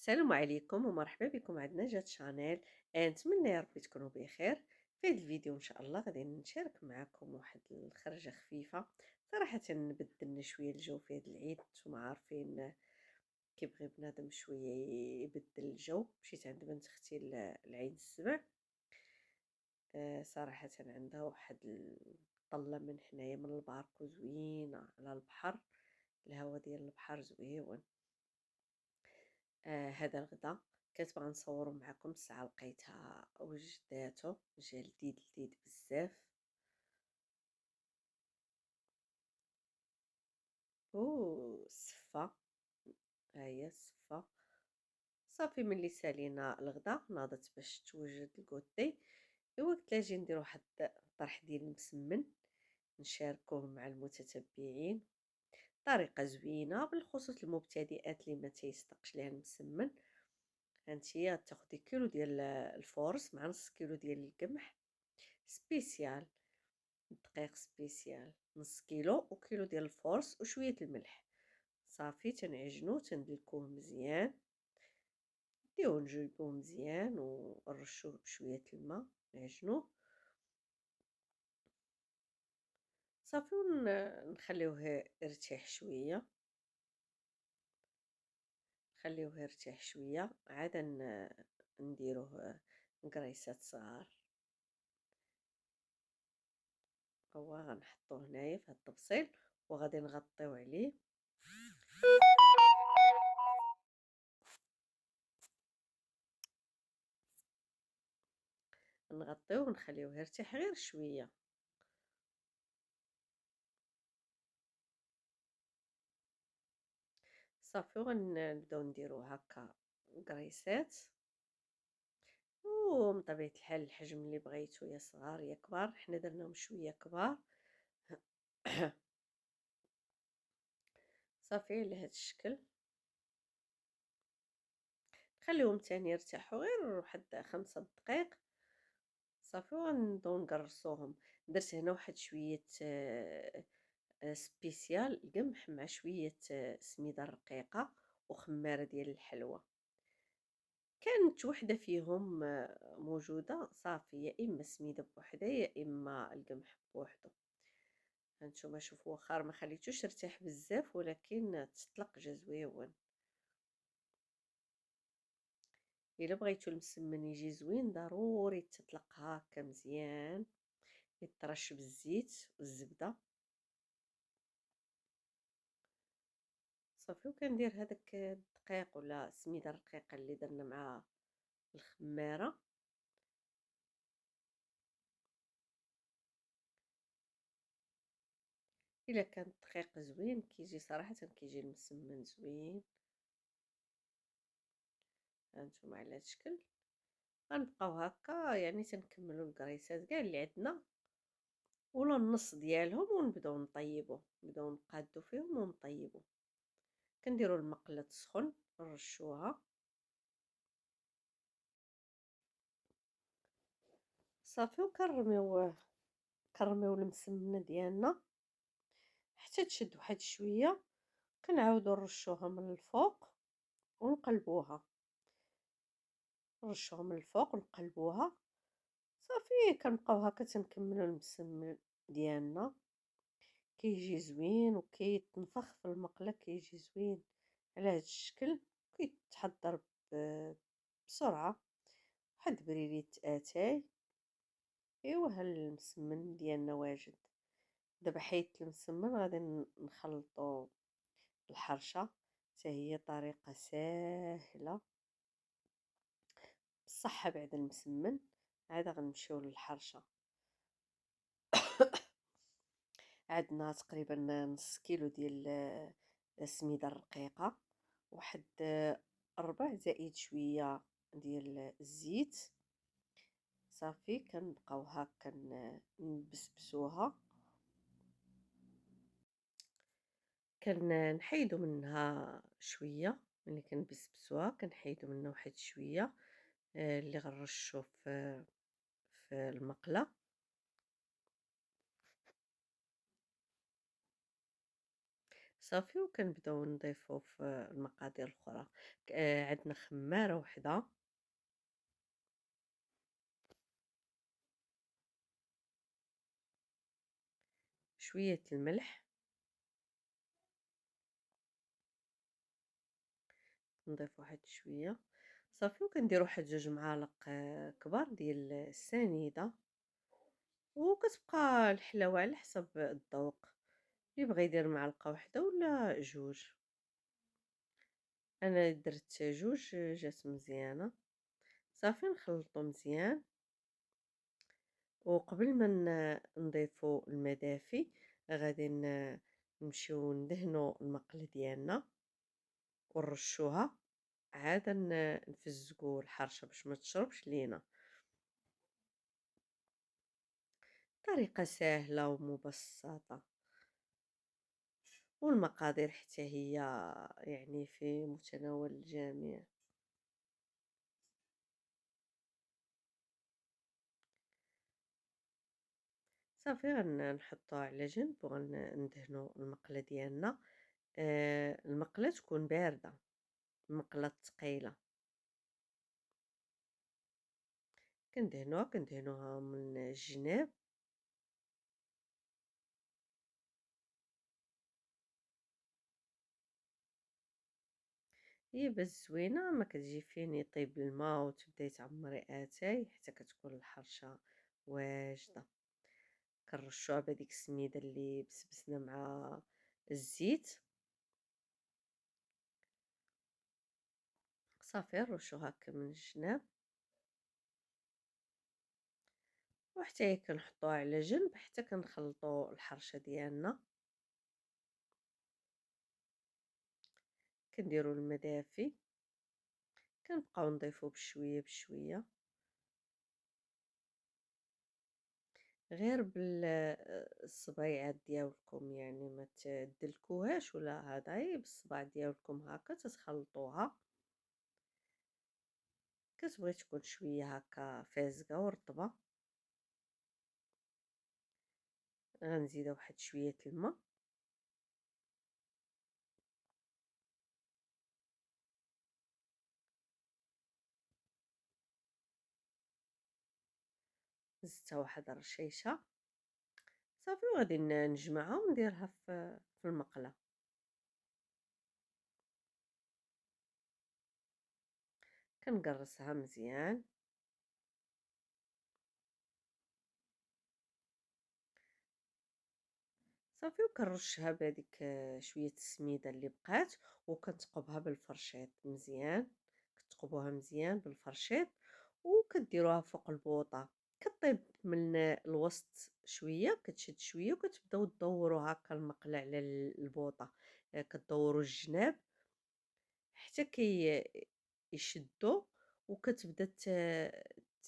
السلام عليكم ومرحبا بكم عندنا جات شانيل. نتمنى يا ربي تكونوا بخير. في هذا الفيديو ان شاء الله غادي نشارك معكم واحد الخرجه خفيفه. صراحه بدلنا شويه الجو في هذا العيد، نتوما عارفين كيبغي بنادم شويه يبدل الجو. مشيت عند بنت اختي العيد السبع. صراحه عندها واحد الطله من حنايا من البارك زوينه على البحر، الهواء ديال البحر زويون. هذا الغدا كنت باغا نصورو معكم، الساعة لقيتها وجداتو جا لذيذ لذيذ بزاف. السفة، ها هي السفة. صافي ملي سالينا الغدا ناضت باش توجد الكوتي. ايوا قلت لها اجي ندير واحد الطرح ديال المسمن نشاركوه مع المتتبعين. طريقة زوينة بالخصوص المبتدئات اللي ما تيصدقش ليها المسمن. هانتيا تاخدي كيلو ديال الفورس مع نص كيلو ديال القمح سبيسيال، دقيق سبيسيال نص كيلو وكيلو ديال الفورس وشويه الملح. صافي تنعجنو تندلكوه مزيان، نديوه نجلبوه مزيان ونرشوه بشويه الماء نعجنوه. صافي نخليوه يرتاح شويه، نخليوه يرتاح شويه عاد نديروه مقريسات صغار. هو غنحطوه هنايا في هاد الطبسيل وغادي نغطيو عليه. نغطيوه ونخليوه يرتاح غير شويه. صافي وغنبداو نديرو هكا قريسات، ومن طبيعة الحال الحجم اللي بغيتو، يا صغار يا كبار، حنا درناهم شويه كبار. صافي على هذا الشكل نخليهم تاني يرتاحوا غير واحد 5 دقائق. صافي وغنبداو نقرصوهم. درت هنا واحد شويه سبيسيال القمح مع شويه سميده رقيقه وخماره ديال الحلوى. كانت وحده فيهم موجوده صافي، يا اما سميده بوحدها يا اما القمح بوحدو. هانتوما شوفوا واخا ما خليتوش يرتاح بزاف ولكن تطلق جا زويون. الا بغيتو المسمن يجي زوين ضروري تطلق هكا مزيان، يطرش بالزيت والزبده. صافي وكندير هذاك الدقيق ولا السميده الرقيقه اللي درنا مع الخماره. الا كان الدقيق زوين كيجي صراحه كيجي المسمن زوين. هانتوما على هذا الشكل غنبقاو هكا يعني تنكملوا الكريسات كاع اللي عندنا ولا النص ديالهم ونبداو نطيبوا، نبداو نقادو فيهم ونطيبوا. كنديروا المقله تسخن نرشوها. صافي كنرميو المسمنه ديالنا حتى تشد واحد شويه. كنعاودو نرشوها من الفوق ونقلبوها، نرشوها من الفوق ونقلبوها. صافي كنبقاو هكا تنكملوا المسمن ديالنا. كيجي زوين وكيتنفخ في المقله، كيجي زوين على هذا الشكل. كيتحضر بسرعه. واحد بريرية اتاي. ايوا ها المسمن ديالنا واجد. دابا حيدت المسمن غادي نخلطو الحرشه، حتى هي طريقه ساهله بصحه. بعد المسمن عاد غنمشيو للحرشه. عندنا تقريبا نص كيلو ديال السميده الرقيقه، واحد ربع زائد شويه ديال الزيت. صافي كنبقاو هكا نبسبسوها. كنحيدو منها شويه، ملي كنبسبسوها كنحيدو منها واحد شويه اللي غنرشو في المقله. صافي وكنبداو نضيفو في المقادير الأخرى. عندنا خمارة وحدة، شوية الملح، نضيف واحد شوية، صافي وكنديرو واحد 2 معالق كبار ديال السنيدة، وكتبقى الحلاوة على حسب الذوق، اللي بغا يدير معلقة وحدة ولا 2. أنا درت 2 جات مزيانة. صافي نخلطو مزيان، وقبل ما نضيفو الماء دافي غادي نمشيو ندهنو المقلة ديالنا ونرشوها، عاد نفزقو الحرشة باش ما تشربش لينا. طريقة سهلة ومبسطة، والمقادير حتى هي يعني في متناول الجميع. صافي نحطوها على جنب وندهنو المقلة ديالنا. المقلة تكون باردة، المقلة الثقيلة كندهنوها من الجناب. هي باش زوينة ما كتجي فين يطيب الماء وتبداي تعمري اتاي حتى كتكون الحرشة واجدة. كنرشوها بهاديك السميدة اللي بسبسنا مع الزيت. صافي نرشوها هكا من الجناب وحتى هي كنحطوها على جنب حتى كنخلطو الحرشة ديالنا. كنديرو الماء دافي، كنبقاو نضيفو بشوية بشوية غير بالصبيعات ديالكم، يعني ما تدلكوهاش ولا هذا، غير بالصباع ديالكم هكا تتخلطوها. كتبغي تكون شوية هكا فازقة ورطبة، غنزيدها واحد شوية الماء. زدتها واحد رشيشة. صافي وغادي نجمعها ونديرها في المقلة. كنقرصها مزيان. صافي وكنرشها بهاديك شوية السميدة اللي بقات، وكنتقبها بالفرشيط مزيان. كتقبوها مزيان بالفرشيط وكديروها فوق البوطة، كطيب من الوسط شوية، كتشد شوية وكتبداو تدوروا هكا المقلة على البوطة. كدوروا الجناب حتى يشدوا، وكتبدا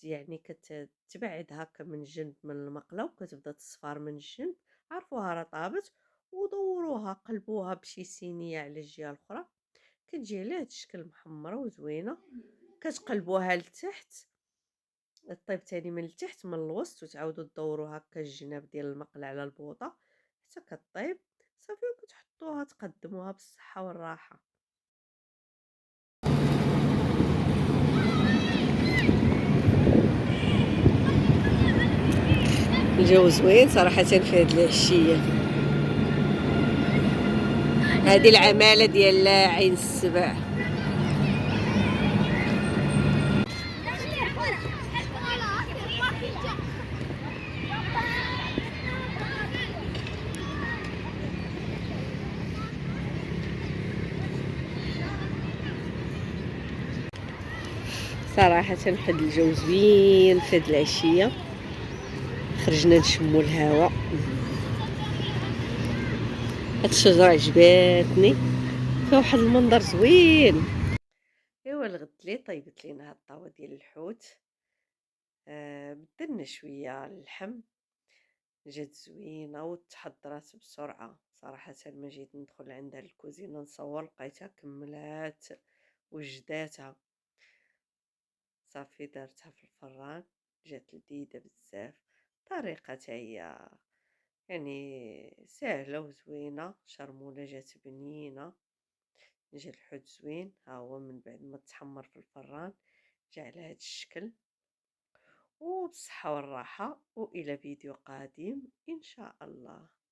يعني كتبعد هكا من الجنب من المقله وكتبدا تصفر من الجنب. عرفوها راه طابت، ودوروها قلبوها بشي صينيه على الجهه الاخرى، كتجي على هاد الشكل محمره وزوينه. كتقلبوها لتحت، طيب تاني من التحت من الوسط، وتعاودوا تدوروا هكا الجناب ديال المقله على البوطه حتى كطيب. صافي وكتحطوها تقدموها بالصحه والراحه. الجو زوين صراحة في هاد العشية. هذه العمالة ديال عين السبع. صراحة حد الجو زوين في هاد العشية، خرجنا نشمو الهواء. هاد الشجرة عجباتني، فيها واحد المنظر زوين. ايوا الغد لي طيبت لينا هاد الطاوة ديال الحوت. بدلنا شوية اللحم، جات زوينة وتحضرات بسرعة. صراحة ما جيت ندخل عندها الكوزينة نصور لقيتها كملات وجداتها. صافي درتها في الفران، جات لذيذة بزاف. طريقة هي يعني ساهلة وزوينة، شرمولة جات بنينة، جا الحوت زوين، ها هو من بعد ما تحمر في الفران جا على هاد الشكل. وبالصحة والراحة، وإلى فيديو قادم إن شاء الله.